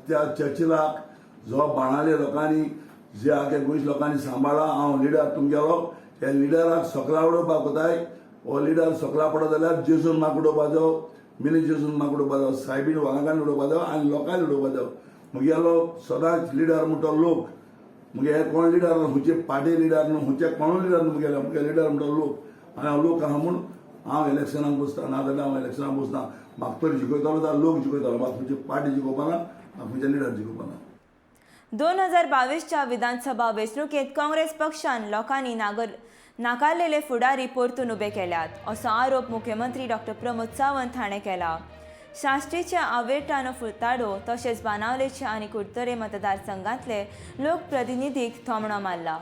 त्या चर्चिलाक जो बाणाले लोकांनी जे आख्या गोंयच्या लोकांनी सांबाळ्ळा हांव लिडर तुमगेलो त्या लिडराक सकला उडोवपाक कोताय हो लिडर सकला पडत जाल्यार जेजून म्हाका उडोवपाचो मिनी जेजून म्हाका उडोवपाचो सायबीन वांगान उडोवपाचो आनी लोकांनी उडोवपाचो मुगेलो सदांच लिडर म्हणटा लोक मुगे हे कोण लिडर न्हू हुंचे पार्टी लिडर न्हू हुंचे कोण लिडर न्हू मुगेले मुगे लिडर म्हणटा लोक आनी हांव लोक आहा म्हूण हांव इलेक्शनाक बसता ना जाल्यार हांव इलेक्शनाक बसता म्हाका तर जिखयतलो जाल्यार लोक जिखयतलो म्हाका खंयची पार्टी जिखोवपा ना म्हाका खंयचे लिडर जिखोवपा ना 2022च्या विधानसभा वेंचणुकेत काँग्रेस पक्षान लोकांनी नाकारलेले फुडारी परतून उबे केल्यात असो आरोप मुख्यमंत्री डॉ प्रमोद सावंत हाणें केला. शास्त्रीच्या आवेटानो फुताडो तशेंच बाणावलेचे आनी कुडतरे मतदारसंघांतले लोकप्रतिनिधीक थोमणो मारला.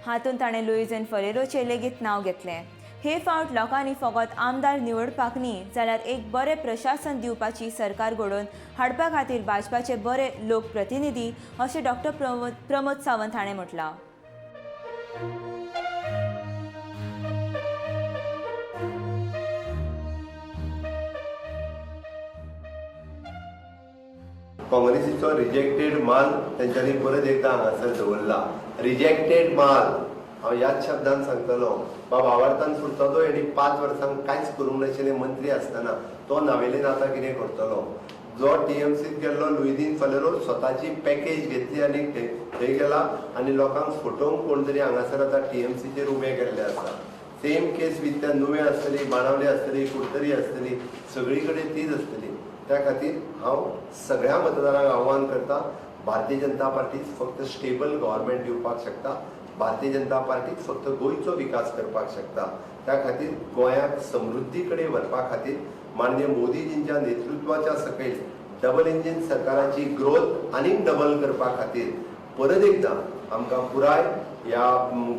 हातूंत ताणें लुईजन फरेरोचे लेगीत नांव घेतलें. हे फावट लोकांनी फकत आमदार निवडपाक न्ही जाल्यार एक बरें प्रशासन दिवपाची सरकार घडोवन हाडपा खातीर भाजपाचे बरे लोकप्रतिनिधी अशें डॉ प्रमोद सावंत हाणें म्हटलां. काँग्रेसीचो रिजेक्टेड माल तेंच्यांनी परत एकदां हांगासर दवरला. रिजेक्टेड माल हांव ह्याच शब्दान सांगतलो. बाब आवार्थान फुरतलो हेणी 5 वर्सांक कांयच करूंक नाशिल्लें मंत्री आसतना तो नावेलेन आतां कितें करतलो. जो टीएमसीत गेल्लो लुईदीन फलेरो स्वताची पॅकेज घेतली आनी थंय गेला आनी लोकांक फटोवंक कोण तरी हांगासर आतां टीएमसीचेर उबे केल्ले आसा. सेम केस विथ त्या नुवें आसतली बाणावले आसतली कुडतरी आसतली सगळी कडेन तीच आसतली. त्या खातीर हांव सगळ्या मतदारांक आव्हान करता भारतीय जनता पार्टी फक्त स्टेबल गव्हर्मेंट दिवपाक शकता. भारतीय जनता पार्टी फक्त गोंयचो विकास करपाक शकता. त्या खातीर गोंयाक समृद्धी कडेन व्हरपा खातीर माननीय मोदीजींच्या नेतृत्वाच्या सकयल डबल इंजीन सरकाराची ग्रोथ आनीक डबल करपा खातीर परत एकदां आमकां पुराय ह्या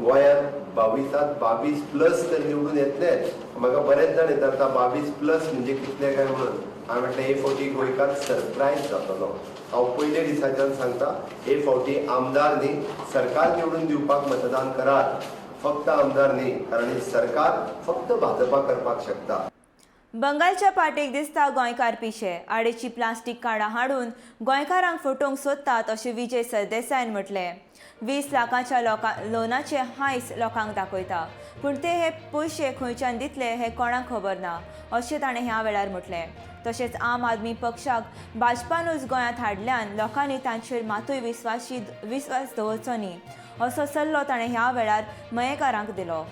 गोंयांत 22+ तर निवडून येतले. म्हाका बरेच जाण येता 22+ म्हणजे कितले काय म्हणून हांवें म्हटलें हे फावटी गोंयकार सरप्रायज जातलो. हांव पयले दिसाच्यान सांगता हे फावटी आमदार न्ही सरकार निवडून दिवपाक मतदान करात. फक्त आमदार न्ही कारण सरकार फक्त भाजपा करपाक शकता. बंगालच्या पाटेक दिसता गोंयकार पिशे. आडेची प्लास्टीक कार्डां हाडून गोंयकारांक फटोवंक सोदतात अशें विजय सरदेसायन म्हटलें. 20 लाखांच्या लोनाचे हायस लोकांक दाखयता पूण ते हे पयशे खंयच्यान दितले हें कोणाक खबर ना अशें ताणें ह्या वेळार म्हटलें. तशेंच आम आदमी पक्षाक भाजपानूच गोंयांत हाडल्यान लोकांनी तांचेर मातूय विस्वास दवरचो न्ही असो सल्लो ताणें ह्या वेळार मयेकारांक दिलो.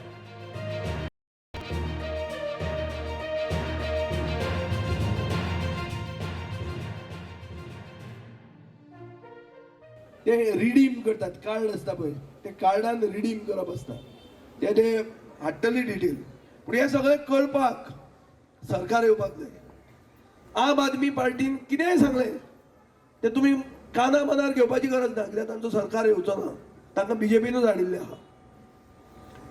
ते रिडीम करतात कार्ड आसता पळय ते कार्डान रिडीम करप आसता ते हाडटली डिटेल. पूण हे सगळें कळपाक सरकार येवपाक जाय. आम आदमी पार्टीन कितेंय सांगलें ते तुमी काना मनार घेवपाची गरज ना कित्याक तांचो सरकार येवचो ना. तांकां बीजेपीनूच हाडिल्ले आहा.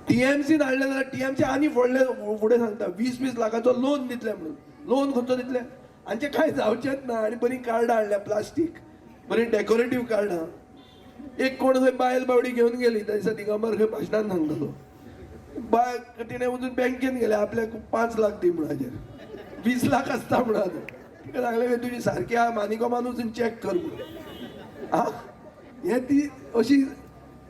टीएमसीन हाडले जाल्यार टीएमसी आनी फुडें सांगता 20 लाखाचो लोन दितले म्हणून. लोन खंयचो दितले हांचे कांय जावचेंच ना. आनी बरी कार्डां हाडल्या प्लास्टीक बरी डेकोरेटीव कार्डां. एक कोण खंय बायल बावडी घेवन गेली त्या दिसा दिगंबर खंय भाशणान सांगतालो बाय तिणें वचून बँकेन गेले आपल्याक 5 लाख दी म्हणून हाजेर 20 लाख आसता म्हणून तिका सांगलें तुजी सारकी आहा मानिकोमान वचून चॅक कर म्हणून. आं हें ती अशी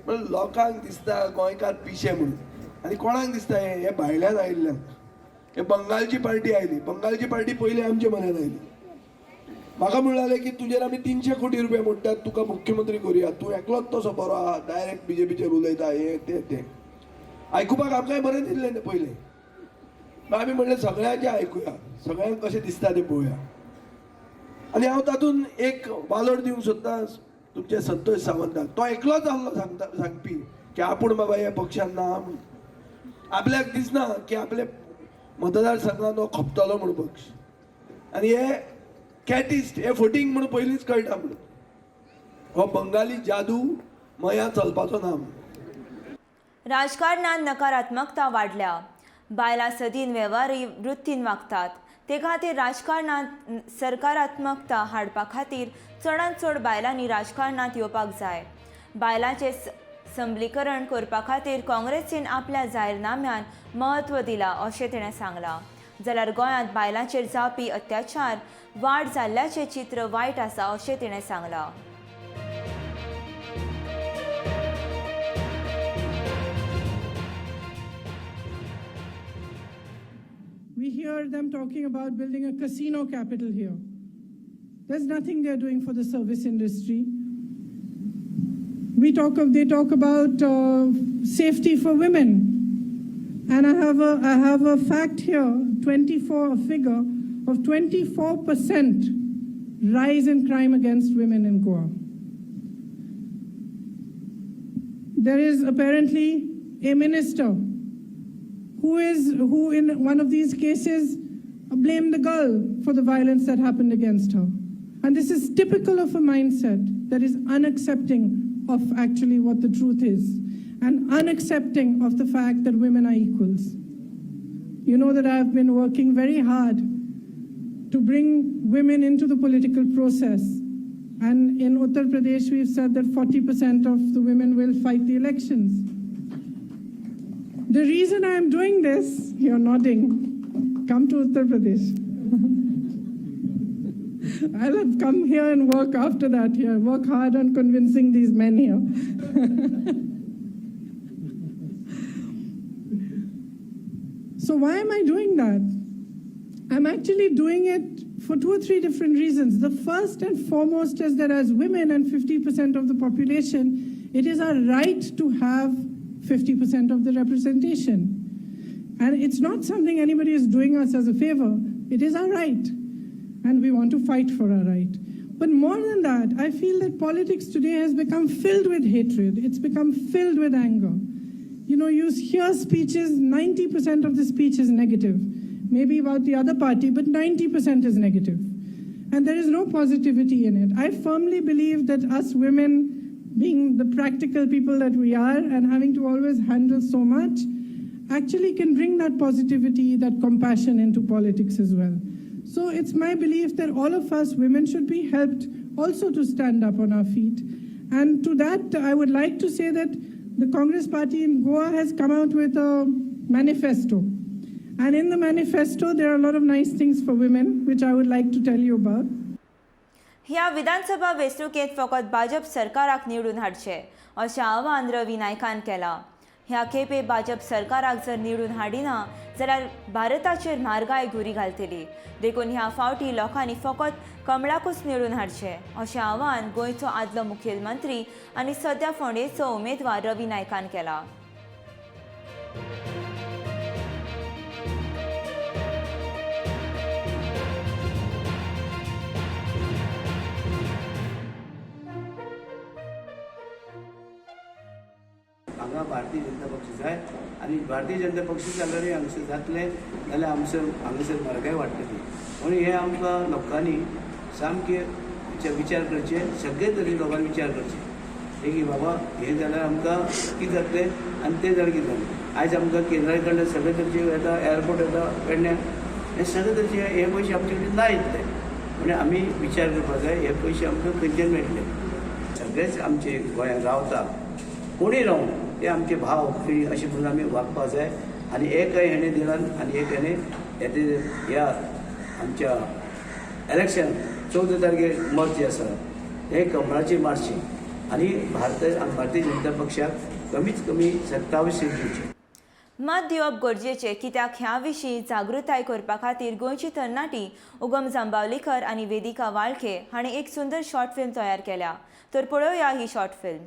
लोकांक दिसता गोंयकार पिशे म्हणून आनी कोणाक दिसता हे भायल्यान आयिल्ल्यांक. हे बंगालची पार्टी आयली. बंगालची पार्टी पयली आमच्या मनान आयली. म्हाका म्हणलें की तुजेर आमी 300 कोटी रुपया मोडटात तुका मुख्यमंत्री करुया तूं एकलोच तसो बरो आहा डायरेक्ट बीजेपीचेर उलयता हे ते आयकुपाक आमकांय बरें दिसलें तें पयलें. आमी म्हणलें सगळ्यांचें आयकुया सगळ्यांक कशें दिसता तें पळोवया. आनी हांव तातूंत एक वालोर दिवंक सोदतां तुमचे संतोष सावंताक. तो एकलोच आसलो सांगपी की आपूण बाबा ह्या पक्षान ना म्हूण. आपल्याक दिसना की आपले मतदारसंघान हो खपतलो म्हूण पक्ष. आनी हे कॅटिस्ट हे फटींग म्हणून पयलींच कळटा म्हणून हो बंगाली जादू मया चलपाचो ना. राजकारणात नकारात्मकता वाडल्या. बायलां सदीन वेव्हारी वृत्तीन वागतात. ते खातीर राजकारणात सकारात्मकता हाडपा खातीर चडांत चड बायलांनी राजकारणात येवपाक जाय. बायलांचे सबलीकरण करपा खातीर काँग्रेसीन आपल्या जाहीरनाम्यान महत्व दिला अशें तिणें सांगलां. जाल्यार गोंयांत बायलांचेर जावपी अत्याचार वाड जाल्ल्याचें चित्र वायट आसा अशें तिणें सांगलां. We hear them talking about building a casino capital here. There's nothing they're doing for the service industry. They talk about safety for women. And I have a fact here, a figure of 24% rise in crime against women in Goa. There is apparently a minister who in one of these cases blamed the girl for the violence that happened against her. And this is typical of a mindset that is unaccepting of actually what the truth is, and unaccepting of the fact that women are equals. You know that I've been working very hard to bring women into the political process. And in Uttar Pradesh, we've said that 40% of the women will fight the elections. The reason I'm doing this, you're nodding, come to Uttar Pradesh. I'll have come here and work after that here, work hard on convincing these men here. So why am I doing that? I'm actually doing it for 2 or 3 different reasons. The first and foremost is that as women and 50% of the population, it is our right to have 50% of the representation. And it's not something anybody is doing us as a favor. It is our right. And we want to fight for our right. But more than that, I feel that politics today has become filled with hatred. It's become filled with anger. You know, you hear speeches, 90% of the speech is negative. Maybe about the other party, but 90% is negative. And there is no positivity in it. I firmly believe that us women, being the practical people that we are and having to always handle so much, actually can bring that positivity, that compassion into politics as well. So it's my belief that all of us women should be helped also to stand up on our feet. And to that, I would like to say that the Congress party in Goa has come out with a manifesto. And in the manifesto, there are a lot of nice things for women, which I would like to tell you about. ह्या विधानसभा वेंचणुकेंत फकत भाजप सरकाराक निवडून हाडचे अशें आवाहन रवी नायकान केलां. ह्या खेपे भाजप सरकाराक जर निवडून हाडिना जाल्यार भारताचेर म्हारगाय घुरी घालतली. देखून ह्या फावटी लोकांनी फकत कमळाकूच निवडून हाडचे अशें आवाहन गोंयचो आदलो मुखेलमंत्री आनी सध्या फोंडेचो उमेदवार रवी नायकान केलां. हांगा भारतीय जनता पक्ष जाय आनी भारतीय जनता पक्ष जाल्यार हांगसर जातलें जाल्यार हांगसर म्हारगाय वाडटली. म्हणून हें आमकां लोकांनी सामकें विचार करचे, सगळे तरेन लोकांनी विचार करचे की बाबा हें जाल्यार आमकां कितें जातलें आनी तें जाल्यार कितें जातलें. आयज आमकां केंद्रा कडल्यान सगळे तरेचे येता, एअरपोर्ट येता पेडण्यां, हे सगळे तरेचे हे पयशे आमचे कडेन ना येतले. म्हणजे आमी विचार करपाक जाय हे पयशे आमकां खंयच्यान मेळटले. सगळेच आमचे गोंयांत रावता कोणीय रावूं ते आमचे भाव भयणी अशें म्हणून आमी वागपाक जाय. आनी एकय हेणें दिलां आनी एक हेणें ह्या आमच्या इलेक्शन 14 तारखेर मत जें आसा हें कमळाचेर मारचें आनी भारतीय जनता पक्षाक कमीत कमी 27 सीट दिवचे. मत दिवप गरजेचें कित्याक ह्या विशीं जागृताय करपा खातीर गोंयची तरणाटी उगम जांबावलीकर आनी वेदिका वाळके हाणें एक सुंदर शॉर्ट फिल्म तयार केल्या. तर पळोवया ही शॉर्ट फिल्म.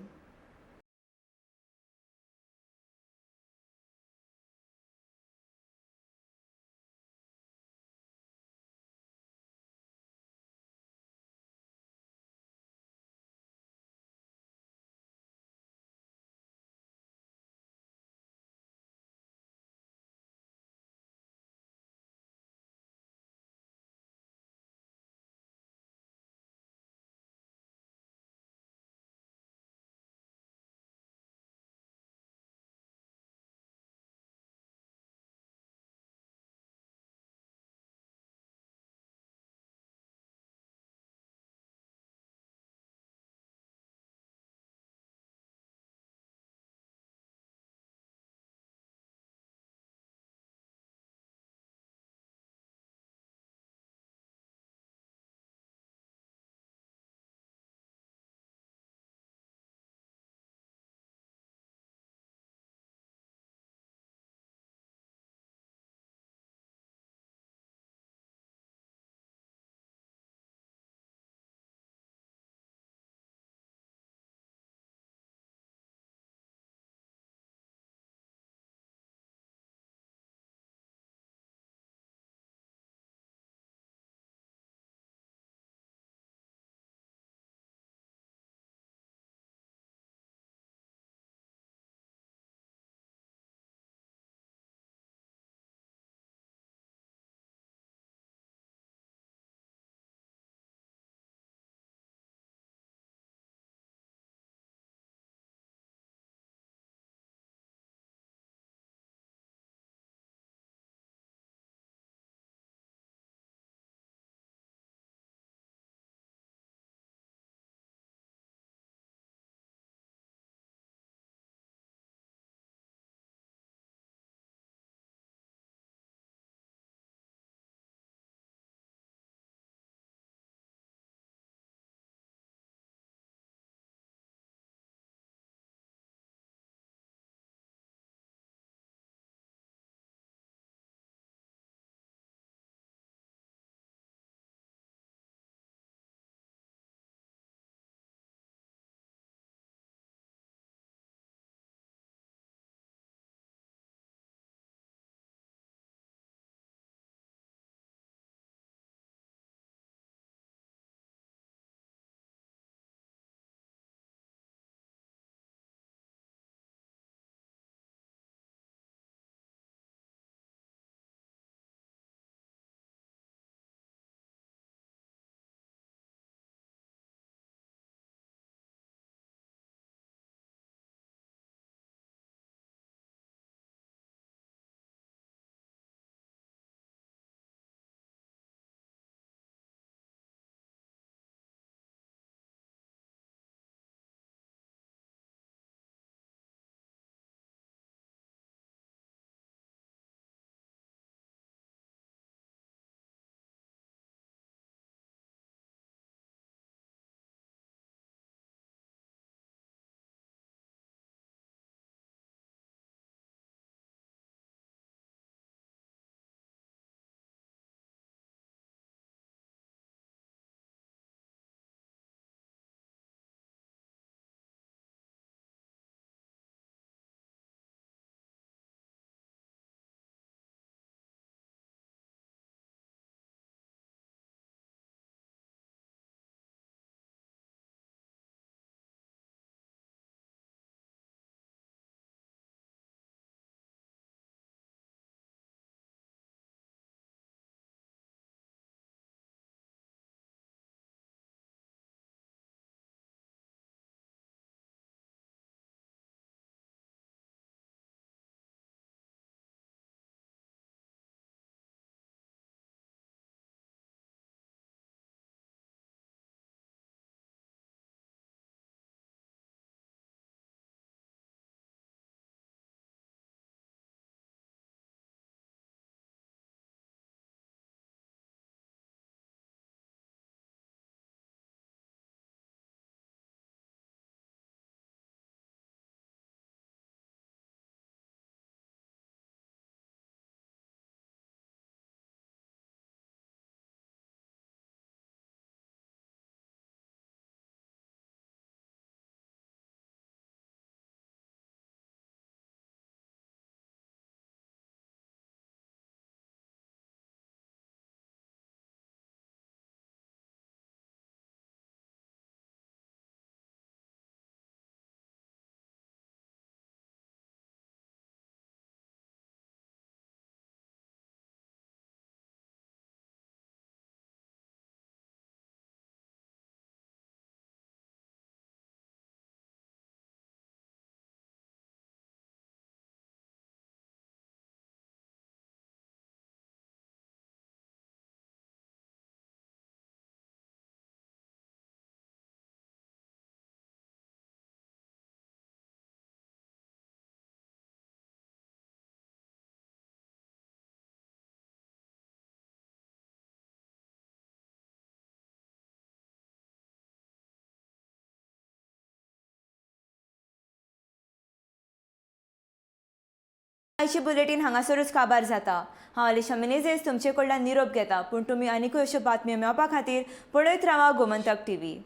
आयची बुलेटीन हांगासरूच काबार जाता। हांव अलिशा मिनेझेस तुमचे कडल्यान निरोप घेता, पूण तुमी आनीकूय अश्यो बातम्यो मेळोवपा खातीर पळयत रावा गोमंतक टीव्ही।